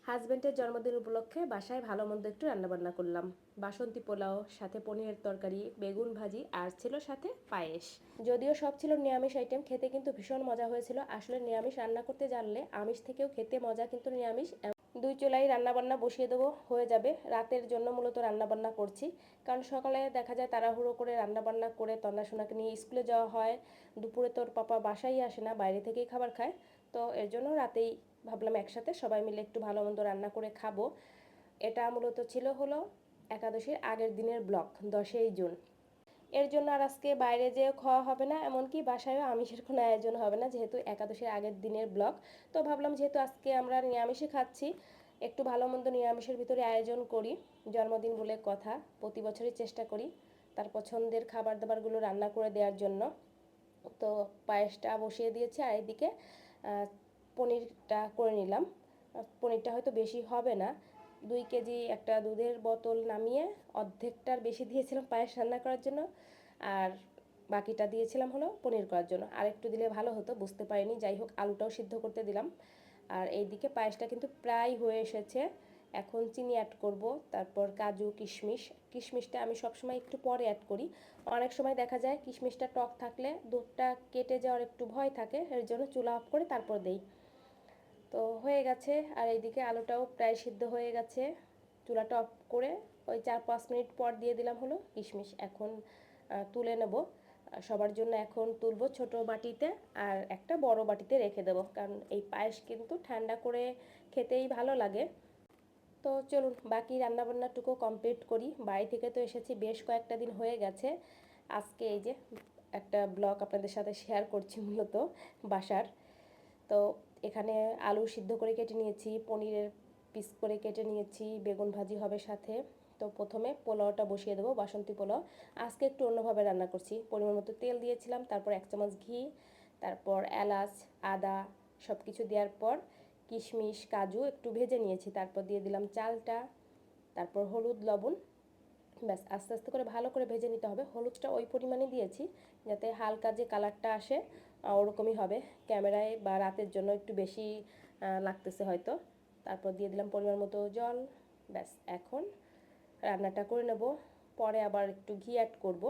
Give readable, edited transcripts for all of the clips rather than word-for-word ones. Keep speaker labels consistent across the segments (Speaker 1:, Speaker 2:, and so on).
Speaker 1: হাজব্যান্ডের জন্মদিন উপলক্ষে বাসায় ভালো মন্দ একটু রান্নাবান্না করলাম। বাসন্তী পোলাও, সাথে পনিরের তরকারি, বেগুন ভাজি, আর ছিল সাথে পায়েস। যদিও সব ছিল নিরামিষ আইটেম, খেতে কিন্তু ভীষণ মজা হয়েছিল। আসলে নিরামিষ রান্না করতে জানলে আমিষ থেকেও খেতে মজা কিন্তু নিরামিষ। দুই চুলাই রান্নাবান্না বসিয়ে দেবো, হয়ে যাবে। রাতের জন্য মূলত রান্নাবান্না করছি, কারণ সকালে দেখা যায় তাড়াহুড়ো করে রান্নাবান্না করে তন্না সোনাকে নিয়ে স্কুলে যাওয়া হয়। দুপুরে তোর পাপা বাসায় আসে না, বাইরে থেকেই খাবার খায়। তো এর জন্য রাতেই ভাবলাম একসাথে সবাই মিলে একটু ভালো মন্দ রান্না করে খাবো। এটা মূলত ছিল হলো একাদশীর আগের দিনের ব্লগ, 10ই জুন। এর জন্য আর আজকে বাইরে যেয়ে খাওয়া হবে না, এমনকি বাসায়ও আমিষের কোনো আয়োজন হবে না, যেহেতু একাদশীর আগের দিনের ব্লগ। তো ভাবলাম যেহেতু আজকে আমরা নিরামিষে খাচ্ছি, একটু ভালো মন্দ নিরামিষের ভিতরে আয়োজন করি। জন্মদিন বলে কথা, প্রতি বছরই চেষ্টা করি তার পছন্দের খাবার দাবারগুলো রান্না করে দেওয়ার জন্য। তো পায়েসটা বসিয়ে দিয়েছি, আর এদিকে পনিরটা করে নিলাম। পনিরটা হয়তো বেশি হবে না, 2 কেজি একটা দুধের বোতল নামিয়ে অর্ধেকটার বেশি দিয়েছিলাম পায়েস রান্না করার জন্য, আর বাকিটা দিয়েছিলাম হলো পনির করার জন্য। আর একটু দিলে ভালো হতো, বুঝতে পারিনি। যাই হোক, আলুটাও সিদ্ধ করতে দিলাম। আর এইদিকে পায়েসটা কিন্তু প্রায় হয়ে এসেছে। এখন চিনি অ্যাড করব, তারপর কাজু কিশমিশ। কিশমিশটা আমি সবসময় একটু পরে অ্যাড করি। অনেক সময় দেখা যায় কিশমিশটা টক থাকলে দুধটা কেটে যাওয়ার একটু ভয় থাকে, এর জন্য চুলা অফ করে তারপর দেই। তো হয়ে গেছে, আর এইদিকে আলুটাও প্রায় সিদ্ধ হয়ে গেছে। চুলাটা অফ করে ওই 4-5 মিনিট পর দিয়ে দিলাম হলো কিশমিশ। এখন তুলে নেব। সবার জন্য এখন তুলব ছোট বাটিতে, আর একটা বড় বাটিতে রেখে দেবো, কারণ এই পায়েস কিন্তু ঠান্ডা করে খেতেই ভালো লাগে। তো চলুন বাকি রান্নাবান্নাটুকু কমপ্লিট করি। বাড়ি থেকে তো এসেছি, বেশ কয়েকটা দিন হয়ে গেছে। আজকে এই যে একটা ব্লগ আপনাদের সাথে শেয়ার করছি মূলত বাসার। তো এখানে আলু সিদ্ধ করে কেটে নিয়েছি, পনিরের পিস করে কেটে নিয়েছি, বেগুন ভাজি হবে সাথে। তো প্রথমে পোলাওটা বসিয়ে দেবো, বাসন্তী পোলাও। আজকে একটু অন্যভাবে রান্না করছি। পরিমাণ মতো তেল দিয়েছিলাম, তারপর 1 চামচ ঘি, তারপর এলাচ, আদা সব কিছু দেওয়ার পর কিশমিশ কাজু একটু ভেজে নিয়েছি, তারপর দিয়ে দিলাম চালটা, তারপর হলুদ লবণ। ব্যাস, আস্তে আস্তে করে ভালো করে ভেজে নিতে হবে। হলুদটা ওই পরিমাণে দিয়েছি যাতে হালকা যে কালারটা আসে ওরকমই হবে। ক্যামেরায় বা রাতের জন্য একটু বেশি লাগতেছে হয়তো। তারপর দিয়ে দিলাম পরিমাণ মতো জল। ব্যাস, এখন রান্নাটা করে নেব। পরে আবার একটু ঘি অ্যাড করব।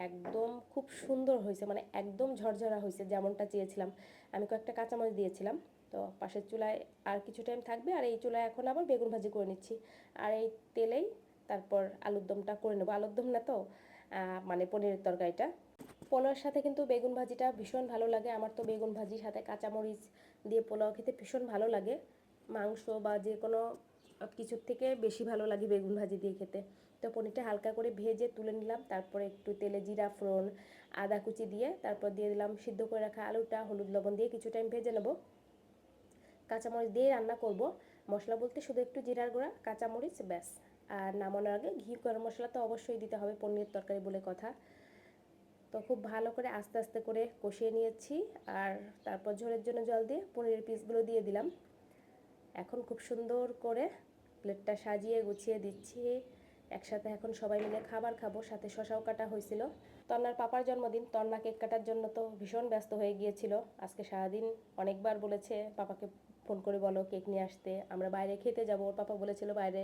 Speaker 1: একদম খুব সুন্দর হয়েছে, মানে একদম ঝরঝরা হয়েছে যেমনটা চেয়েছিলাম। আমি কয়েকটা কাঁচামরিচ দিয়েছিলাম। তো পাশের চুলায় আর কিছু টাইম থাকবে, আর এই চুলায় এখন আবার বেগুন ভাজি করে নিচ্ছি। আর এই তেলেই তারপর আলুর দমটা করে নেবো। আলুর দম না তো, মানে পনিরের তরকারিটা। পোলাওর সাথে কিন্তু বেগুন ভাজিটা ভীষণ ভালো লাগে। আমার তো বেগুন ভাজির সাথে কাঁচামরিচ দিয়ে পোলাও খেতে ভীষণ ভালো লাগে। মাংস বা যে কোনো কিছুর থেকে বেশি ভালো লাগে বেগুন ভাজি দিয়ে খেতে। তো পনিরটা হালকা করে ভেজে তুলে নিলাম, তারপরে একটু তেলে জিরা ফোড়ন আদা কুচি দিয়ে তারপর দিয়ে দিলাম সিদ্ধ করে রাখা আলুটা, হলুদ লবণ দিয়ে কিছু টাইম ভেজে নেব। কাঁচামরিচ দিয়ে রান্না করব। মশলা বলতে শুধু একটু জিরার গুঁড়া, কাঁচামরিচ, ব্যাস। আর নামানোর আগে ঘি গরম মশলা তো অবশ্যই দিতে হবে, পনিরের তরকারি বলে কথা। তো খুব ভালো করে আস্তে আস্তে করে কষিয়ে নিয়েছি, আর তারপর ঝোলের জন্য জল দিয়ে পনিরের পিসগুলো দিয়ে দিলাম। এখন খুব সুন্দর করে প্লেটটা সাজিয়ে গুছিয়ে দিচ্ছি। একসাথে এখন সবাই মিলে খাবার খাবো, সাথে শশাও কাটা হয়েছিল। তন্নার পাপার জন্মদিন, তন্না কেক কাটার জন্য তো ভীষণ ব্যস্ত হয়ে গিয়েছিল আজকে সারাদিন। অনেকবার বলেছে পাপাকে ফোন করে বলো কেক নিয়ে আসতে, আমরা বাইরে খেতে যাব। ওর পাপা বলেছিল বাইরে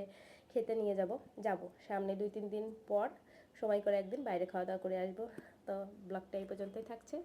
Speaker 1: খেতে নিয়ে যাব। যাব সামনে 2-3 দিন পর সময় করে একদিন বাইরে খাওয়া দাওয়া করে আসবো। তো ব্লগটা এই পর্যন্তই থাকছে।